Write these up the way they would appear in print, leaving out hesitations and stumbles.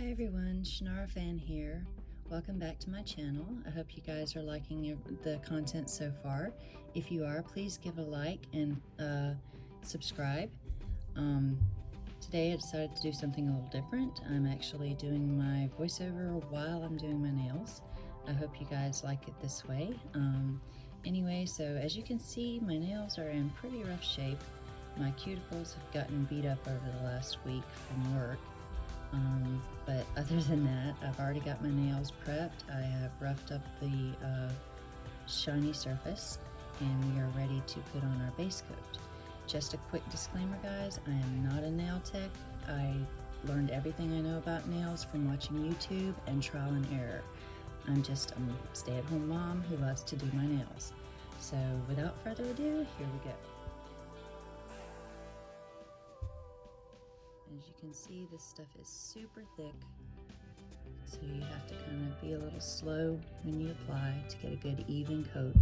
Hi everyone, Shannara Fan here. Welcome back to my channel. I hope you guys are liking the content so far. If you are, please give a like and subscribe. Today I decided to do something a little different. I'm actually doing my voiceover while I'm doing my nails. I hope you guys like it this way. Anyway, so as you can see, my nails are in pretty rough shape. My cuticles have gotten beat up over the last week from work. But other than that, I've already got my nails prepped. I have roughed up the shiny surface, and we are ready to put on our base coat. Just a quick disclaimer, guys, I am not a nail tech. I learned everything I know about nails from watching YouTube and trial and error. I'm just a stay-at-home mom who loves to do my nails. So without further ado, here we go. As you can see, this stuff is super thick, so you have to kind of be a little slow when you apply to get a good even coat.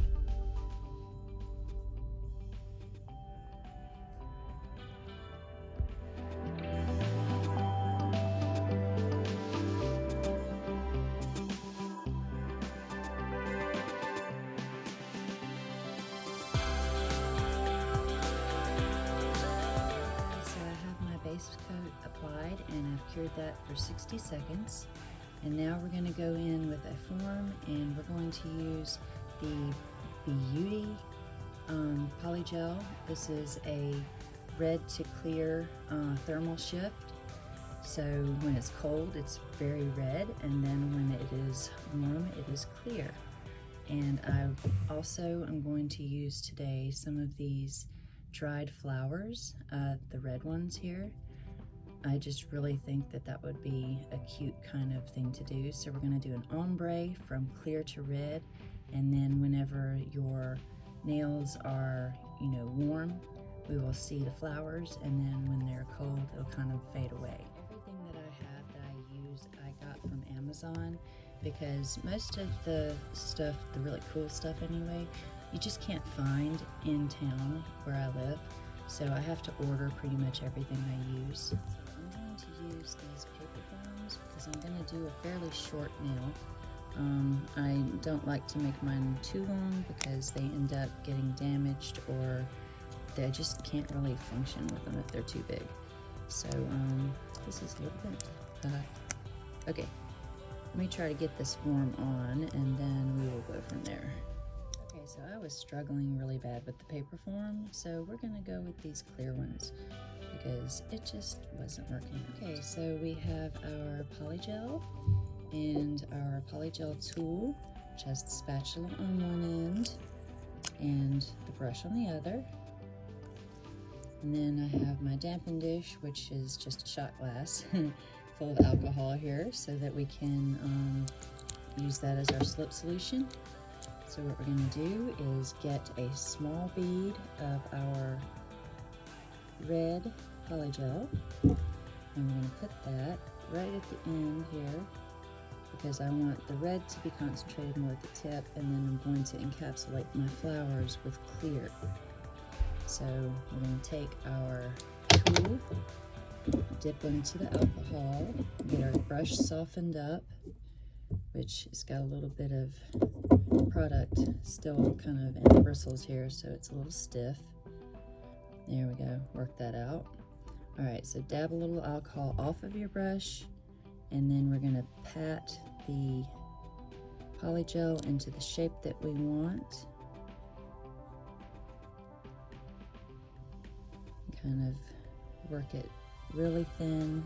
Base coat applied, and I've cured that for 60 seconds. And now we're going to go in with a form, and we're going to use the Biutee Polygel. This is a red to clear thermal shift. So when it's cold, it's very red, and then when it is warm, it is clear. And I also am going to use today some of these dried flowers, the red ones here. I just really think that that would be a cute kind of thing to do. So we're going to do an ombre from clear to red, and then whenever your nails are, warm, we will see the flowers, and then when they're cold, it'll kind of fade away. Everything that I have that I use, I got from Amazon, because most of the stuff, the really cool stuff anyway, you just can't find in town where I live, so I have to order pretty much everything I use. So I'm going to use these paper forms because I'm going to do a fairly short nail. I don't like to make mine too long because they end up getting damaged, or they just can't really function with them if they're too big. So this is a little bit, okay, let me try to get this form on, and then we will go from there. Okay, so I was struggling really bad with the paper form, so we're gonna go with these clear ones because it just wasn't working. Okay, so we have our Polygel and our Polygel tool, which has the spatula on one end and the brush on the other. And then I have my dampen dish, which is just a shot glass full of alcohol here, so that we can use that as our slip solution. So what we're going to do is get a small bead of our red Polygel, and we're going to put that right at the end here, because I want the red to be concentrated more at the tip, and then I'm going to encapsulate my flowers with clear. So we're going to take our tool, dip into the alcohol, get our brush softened up, which has got a little bit of product still kind of in the bristles here, so it's a little stiff. There we go, work that out. All right, so dab a little alcohol off of your brush, and then we're gonna pat the Polygel into the shape that we want. Kind of work it really thin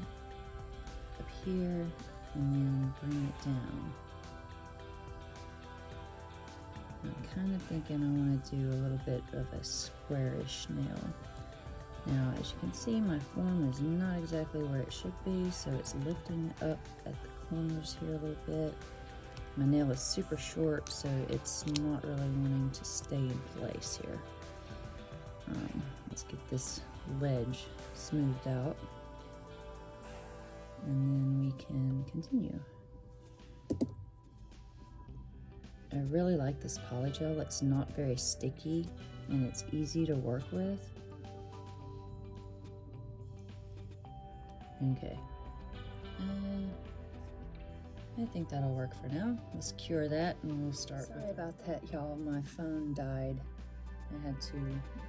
up here, and then bring it down. I'm kind of thinking I want to do a little bit of a squarish nail. Now, as you can see, my form is not exactly where it should be, so it's lifting up at the corners here a little bit. My nail is super short, so it's not really wanting to stay in place here. Let's get this ledge smoothed out, and then we can continue. I really like this Polygel. It's not very sticky, and it's easy to work with. Okay. I think that'll work for now. Let's cure that and we'll start. Sorry about that, y'all. My phone died. I had to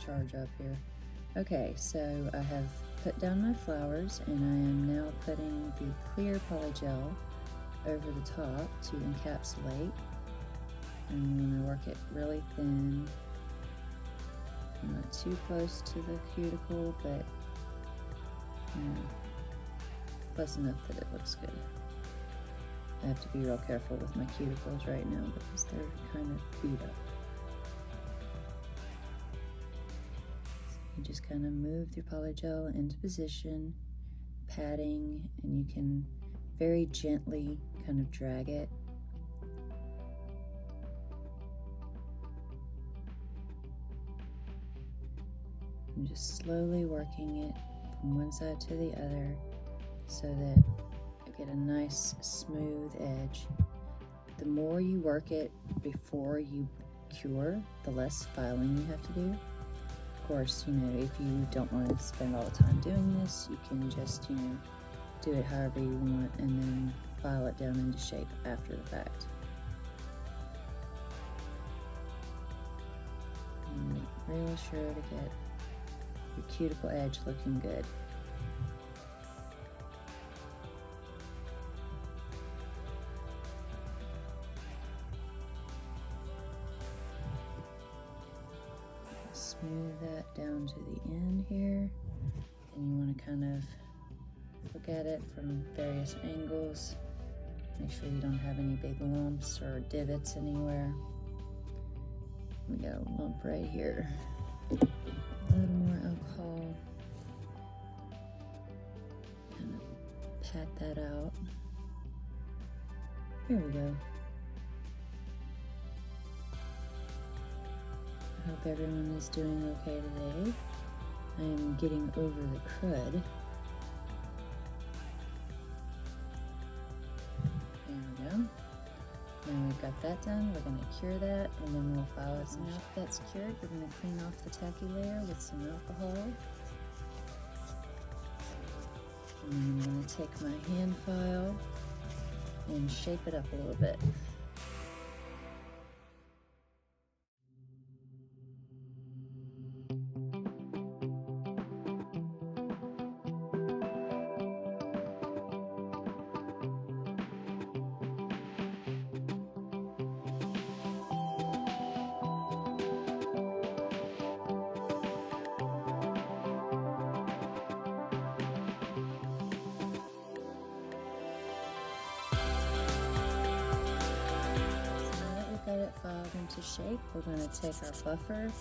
charge up here. Okay, so I have put down my flowers and I am now putting the clear polygel over the top to encapsulate. I'm going to work it really thin. Not too close to the cuticle, but close enough that it looks good. I have to be real careful with my cuticles right now because they're kind of beat up. So you just kind of move your polygel into position, patting, and you can very gently kind of drag it. I'm just slowly working it from one side to the other so that I get a nice smooth edge. The more you work it before you cure, the less filing you have to do. Of course, you know, if you don't want to spend all the time doing this, you can just, you know, do it however you want and then file it down into shape after the fact. And make real sure to get your cuticle edge looking good. Smooth that down to the end here, and you want to kind of look at it from various angles. Make sure you don't have any big lumps or divots anywhere. We got a lump right here. A little more alcohol. Kind of pat that out. Here we go. I hope everyone is doing okay today. I am getting over the crud. There we go. Now we've got that done, we're going to cure that and then we'll file it. So now that that's cured, we're going to clean off the tacky layer with some alcohol. And then I'm going to take my hand file and shape it up a little bit. Got it filed into shape. We're going to take our buffer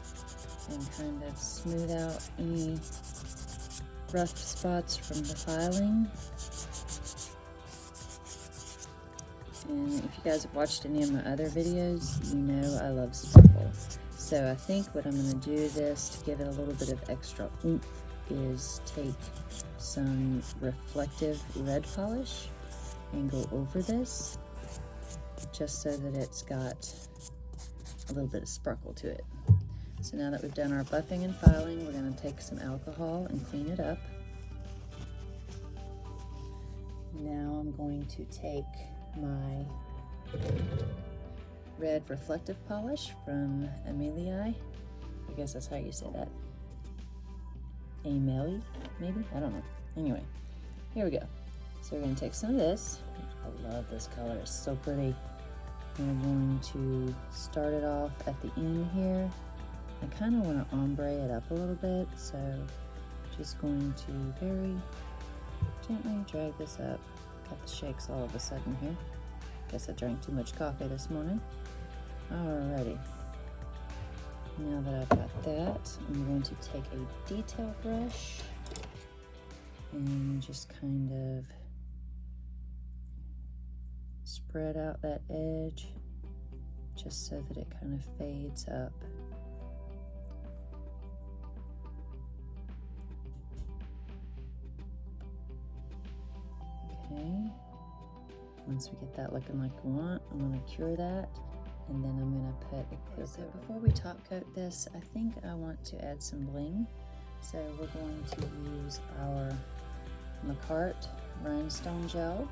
and kind of smooth out any rough spots from the filing. And if you guys have watched any of my other videos, you know I love sparkle. So I think what I'm going to do this to give it a little bit of extra oomph is take some reflective red polish and go over this, just so that it's got a little bit of sparkle to it. So now that we've done our buffing and filing, we're going to take some alcohol and clean it up. Now I'm going to take my red reflective polish from Biutee. I guess that's how you say that. Amelie, maybe? I don't know. Anyway, here we go. So we're going to take some of this. I love this color, it's so pretty. We're going to start it off at the end here. I kind of want to ombre it up a little bit, so just going to very gently drag this up. Got the shakes all of a sudden here. Guess I drank too much coffee this morning. Alrighty. Now that I've got that, I'm going to take a detail brush and just kind of spread out that edge just so that it kind of fades up. Okay, once we get that looking like we want, I'm going to cure that and then I'm going to put a clear coat. So before we top coat this, I think I want to add some bling. So we're going to use our Macart rhinestone gel.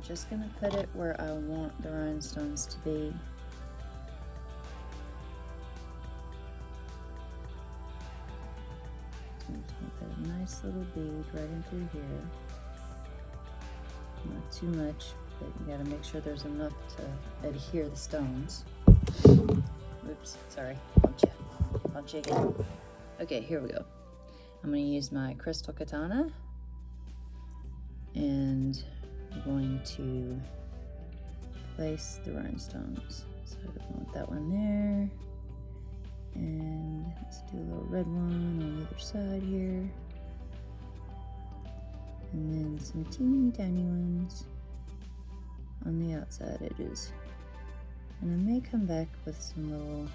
just gonna put it where I want the rhinestones to be. I'm just gonna put a nice little bead right in through here. Not too much, but you gotta make sure there's enough to adhere the stones. Oops, sorry, bumped you again. Okay, here we go. I'm gonna use my crystal katana, and I'm going to place the rhinestones. So I want that one there, and let's do a little red one on the other side here, and then some teeny tiny ones on the outside edges. And I may come back with some little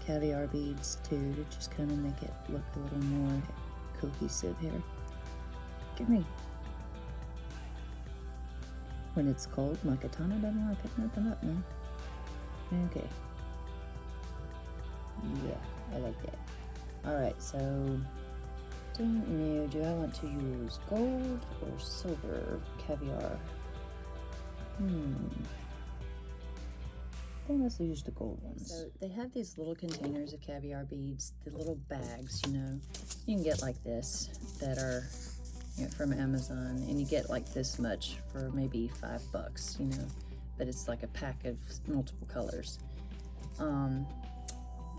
caviar beads too, to just kind of make it look a little more cohesive here. Give me. When it's cold, my katana doesn't want to pick nothing up, man. Okay. Yeah, I like that. Alright, so don't know, do I want to use gold or silver caviar? I think let's use the gold ones. So they have these little containers of caviar beads, the little bags, you know. You can get like this that are, you know, from Amazon, and you get like this much for maybe $5, you know, but it's like a pack of multiple colors.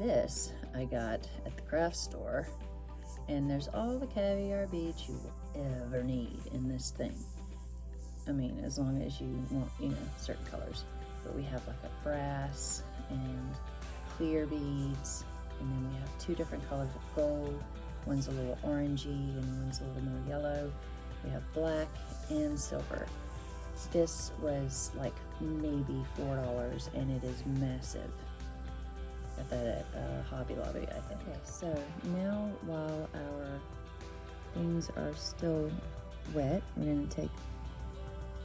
This I got at the craft store, and there's all the caviar beads you will ever need in this thing. I mean, as long as you want, you know, certain colors. But we have like a brass and clear beads, and then we have 2 different colors of gold. One's a little orangey and one's a little more yellow. We have black and silver. This was like maybe $4, and it is massive. Got that at Hobby Lobby, I think. Okay, so now while our things are still wet, we're going to take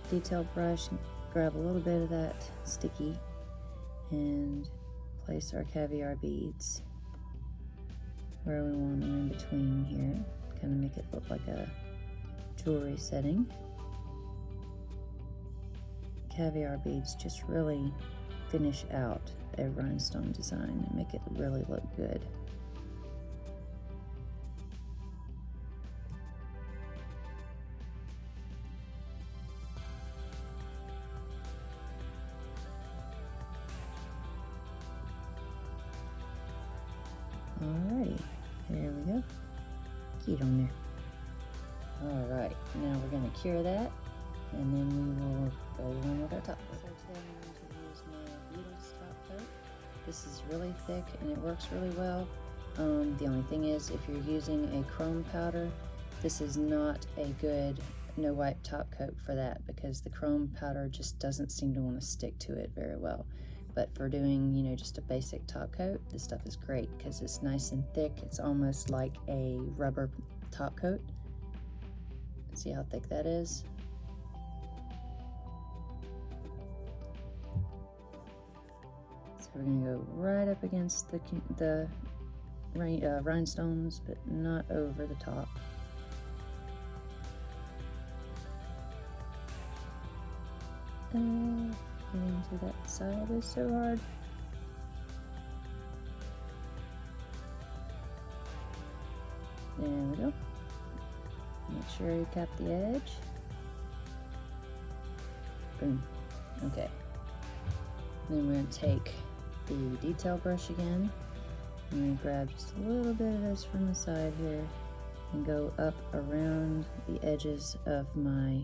a detail brush and grab a little bit of that sticky and place our caviar beads where we want them in between here. Kind of make it look like a jewelry setting. Caviar beads just really finish out a rhinestone design and make it really look good. Alrighty, there we go. Get on there. Alright, now we're going to cure that, and then we will go on with our top coat. So today I'm going to use my Biutee's top coat. This is really thick and it works really well. The only thing is, if you're using a chrome powder, this is not a good no wipe top coat for that, because the chrome powder just doesn't seem to want to stick to it very well. But for doing, you know, just a basic top coat, this stuff is great because it's nice and thick. It's almost like a rubber top coat. See how thick that is? So we're gonna go right up against the rhinestones, but not over the top. Getting to that side is so hard. There we go. Make sure you cap the edge. Boom. Okay. Then we're going to take the detail brush again. I'm going to grab just a little bit of this from the side here and go up around the edges of my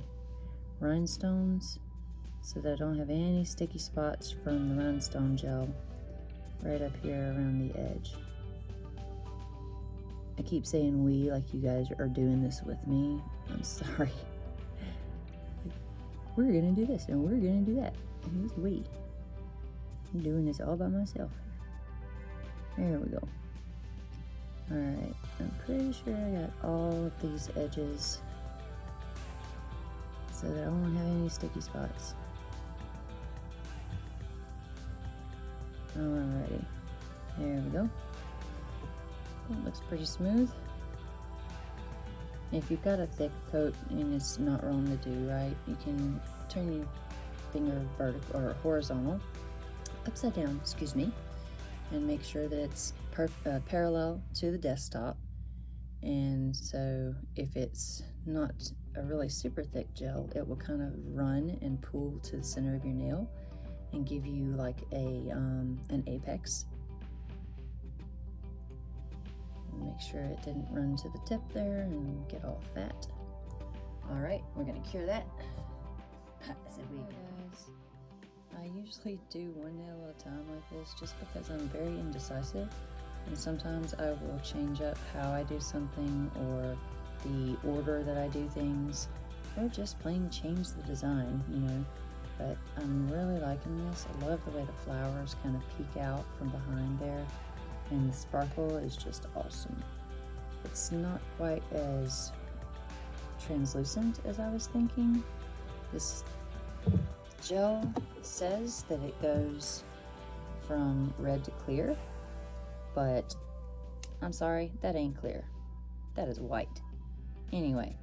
rhinestones, so that I don't have any sticky spots from the rhinestone gel right up here around the edge. I keep saying we like you guys are doing this with me. I'm sorry. We're gonna do this and we're gonna do that. Who's we? I'm doing this all by myself. There we go. Alright, I'm pretty sure I got all of these edges so that I won't have any sticky spots. Alrighty, there we go. It looks pretty smooth. If you've got a thick coat and it's not wrong to do, right, you can turn your finger vertical or horizontal, upside down, excuse me, and make sure that it's parallel to the desktop. And so if it's not a really super thick gel, it will kind of run and pull to the center of your nail and give you like an apex. And make sure it didn't run to the tip there and get all fat. All right, we're gonna cure that. I usually do one nail at a time like this just because I'm very indecisive, and sometimes I will change up how I do something or the order that I do things, or just plain change the design, you know. But I'm really liking this. I love the way the flowers kind of peek out from behind there, and the sparkle is just awesome. It's not quite as translucent as I was thinking. This gel says that it goes from red to clear, but I'm sorry, that ain't clear. That is white. Anyway,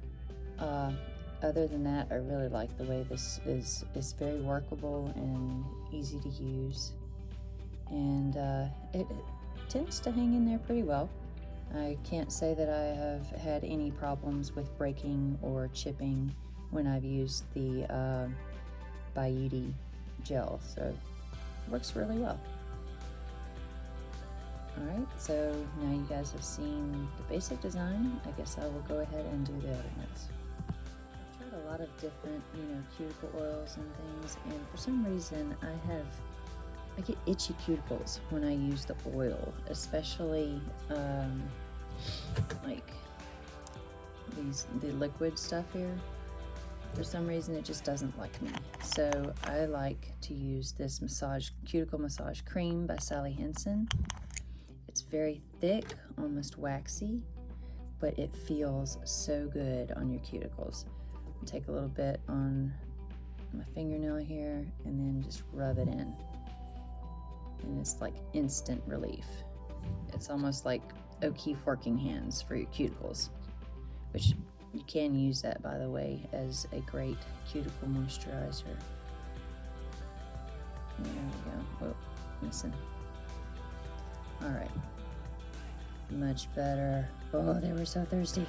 other than that, I really like the way this is very workable and easy to use, and it tends to hang in there pretty well. I can't say that I have had any problems with breaking or chipping when I've used the Biutee gel, so it works really well. Alright, so now you guys have seen the basic design. I guess I will go ahead and do the other ones. I've tried a lot of different, cuticle oils and things, and for some reason I get itchy cuticles when I use the oil, especially like the liquid stuff here. For some reason it just doesn't like me. So I like to use this cuticle massage cream by Sally Hansen. It's very thick, almost waxy, but it feels so good on your cuticles. I'll take a little bit on my fingernail here and then just rub it in. And it's like instant relief. It's almost like O'Keefe working hands for your cuticles, which you can use that, by the way, as a great cuticle moisturizer. There we go. Whoa, missing. All right, much better. Oh, they were so thirsty.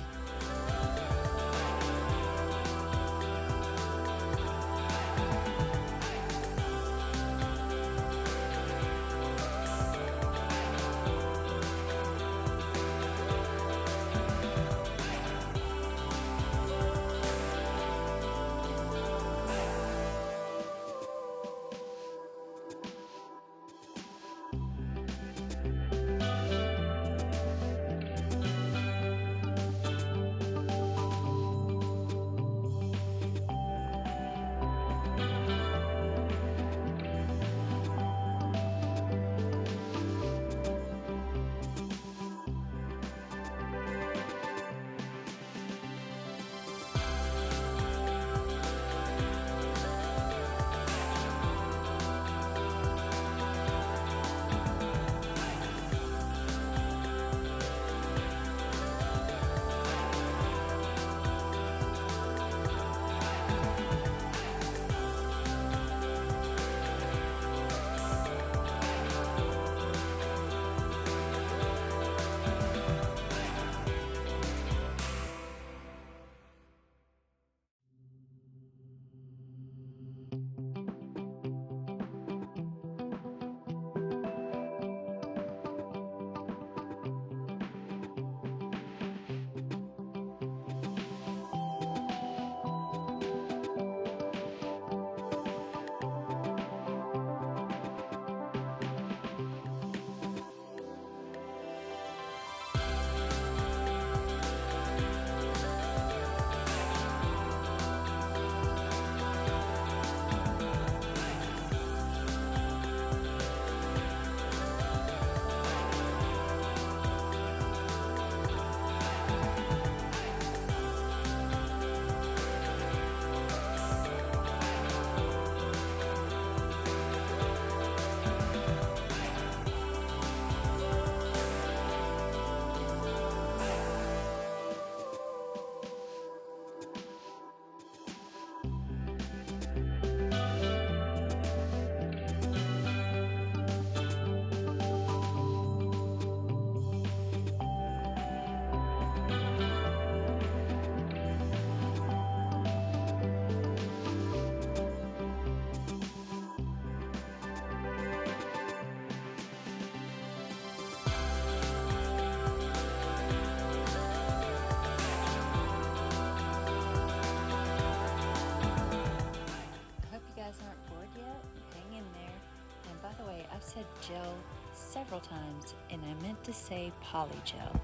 several times, and I meant to say Polygel.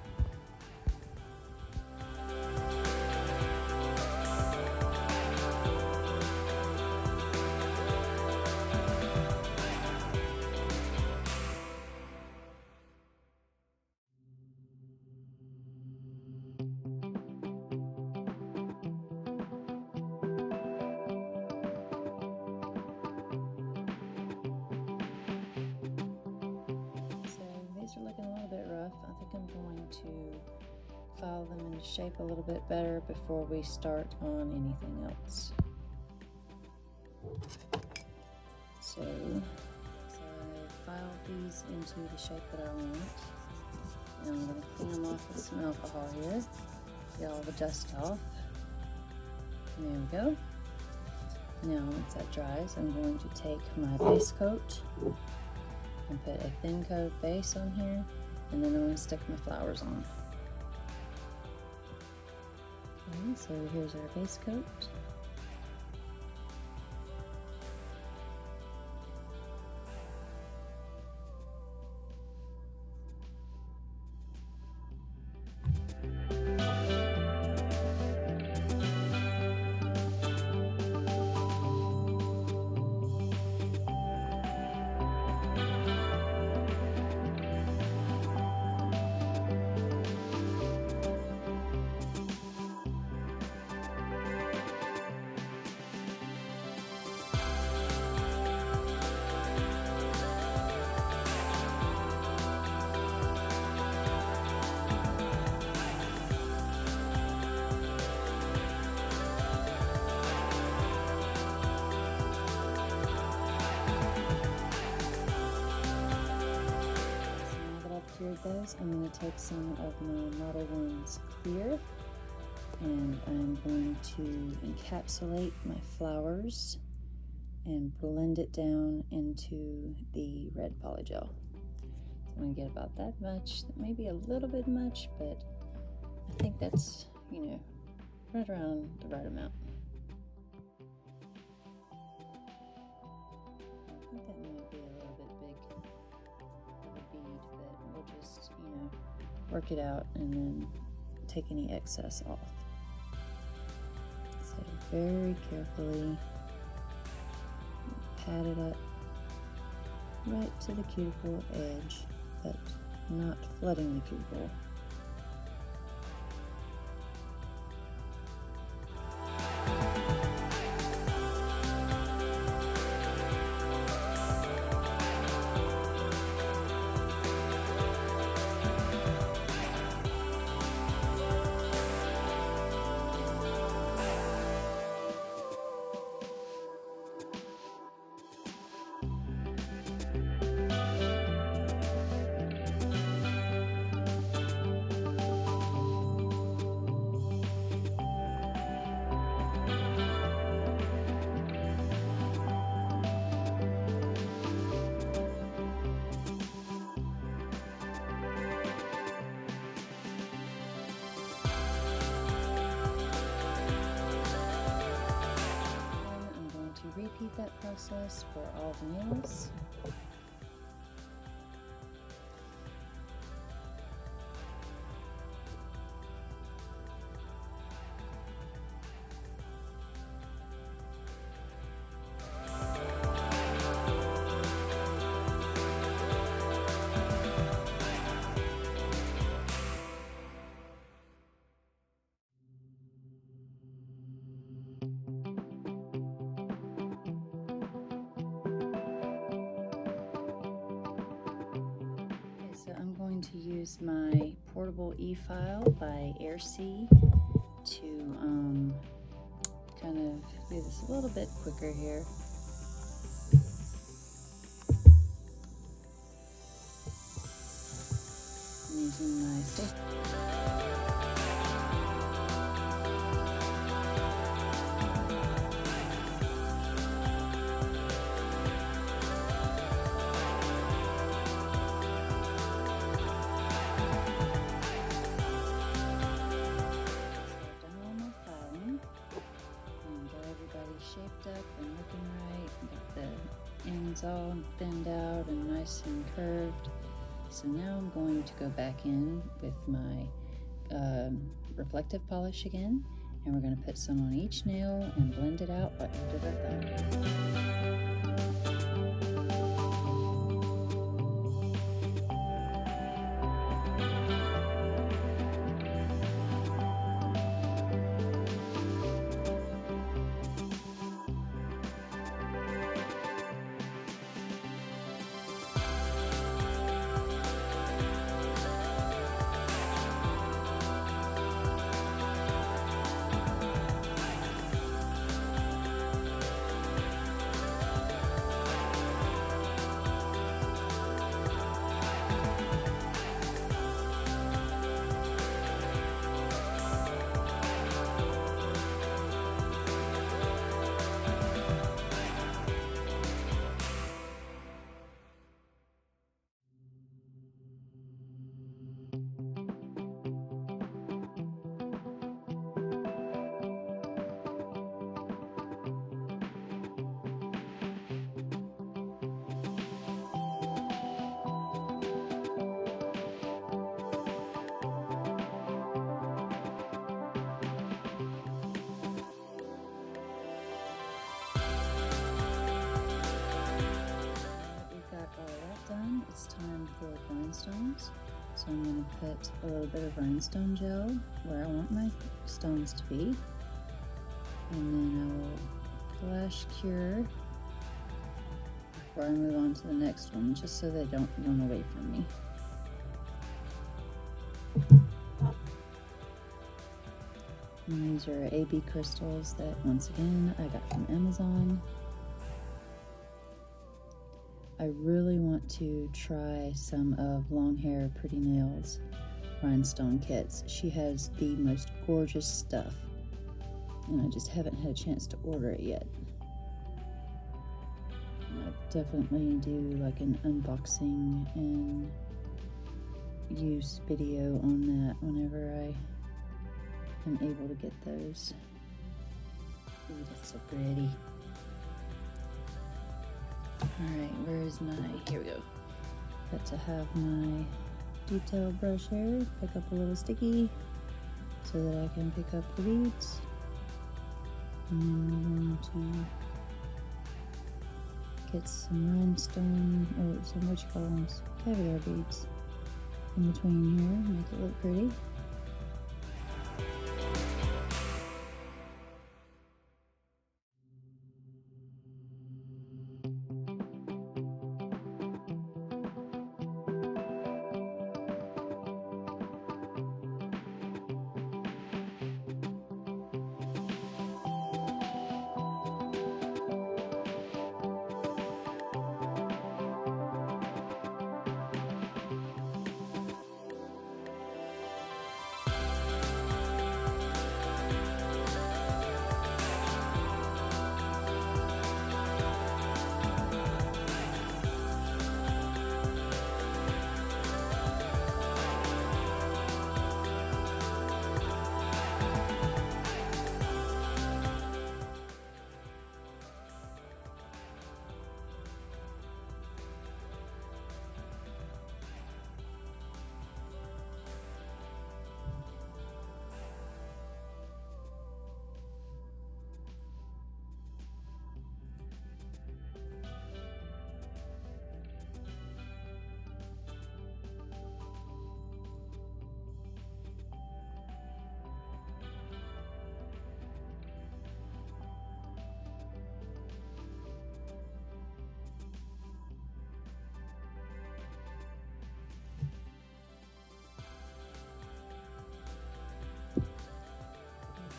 These are looking a little bit rough. I think I'm going to file them into shape a little bit better before we start on anything else. So I filed these into the shape that I want. Now I'm going to clean them off with some alcohol here. Get all the dust off. There we go. Now once that dries, I'm going to take my base coat and put a thin coat base on here, and then I'm going to stick my flowers on. Okay, so here's our base coat. Those, I'm going to take some of my Model 1's clear, and I'm going to encapsulate my flowers and blend it down into the red polygel. So I'm going to get about that much. That may be a little bit much, but I think that's, right around the right amount. I think that might be a little bit big of a bead, but we'll just, work it out and then take any excess off. So very carefully pat it up right to the cuticle edge, but not flooding the cuticle. Repeat that process for all the nails. So I'm going to use my portable e-file by Airc to kind of do this a little bit quicker here. I'm using my stick. Shaped up and looking right. Got the ends all thinned out and nice and curved. So now I'm going to go back in with my reflective polish again, and we're going to put some on each nail and blend it out like we did our thumb. It's time for rhinestones. So I'm going to put a little bit of rhinestone gel where I want my stones to be. And then I will flash cure before I move on to the next one, just so they don't run away from me. And these are AB crystals that, once again, I got from Amazon. I really want to try some of Long Hair Pretty Nails rhinestone kits. She has the most gorgeous stuff, and I just haven't had a chance to order it yet. I'll definitely do like an unboxing and use video on that whenever I am able to get those. Ooh, that's so pretty. Alright, where is my, here we go. Got to have my detail brush here, pick up a little sticky so that I can pick up the beads. And then we're going to get some rhinestone, or some, what you call them, caviar beads in between here, make it look pretty.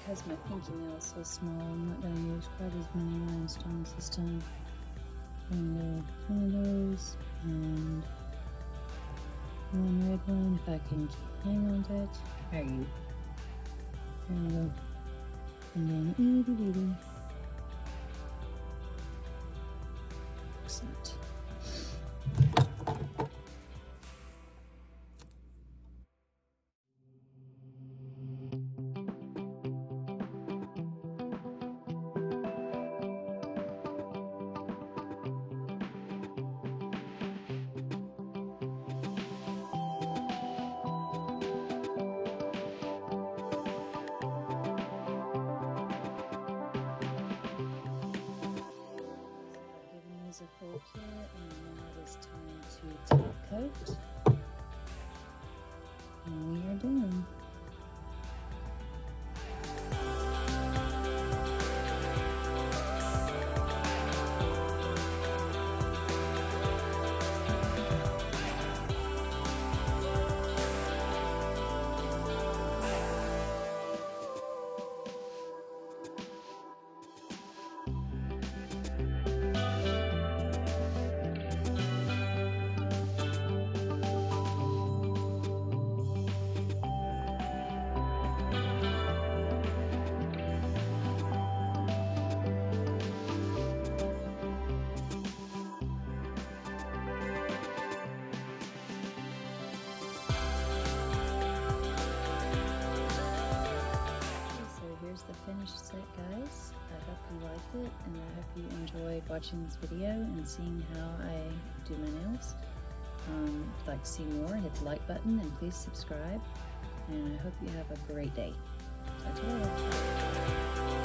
Because my pinky nail is so small, I'm not going to use quite as many rhinestones this time. I'm going to go one of those and one red one if I can hang on to it. There you. There we go. And then itty bitty. Excellent. the top coat, and we are done. The finished set, guys. I hope you liked it, and I hope you enjoyed watching this video and seeing how I do my nails. If you'd like to see more, hit the like button and please subscribe, and I hope you have a great day. Talk to you later.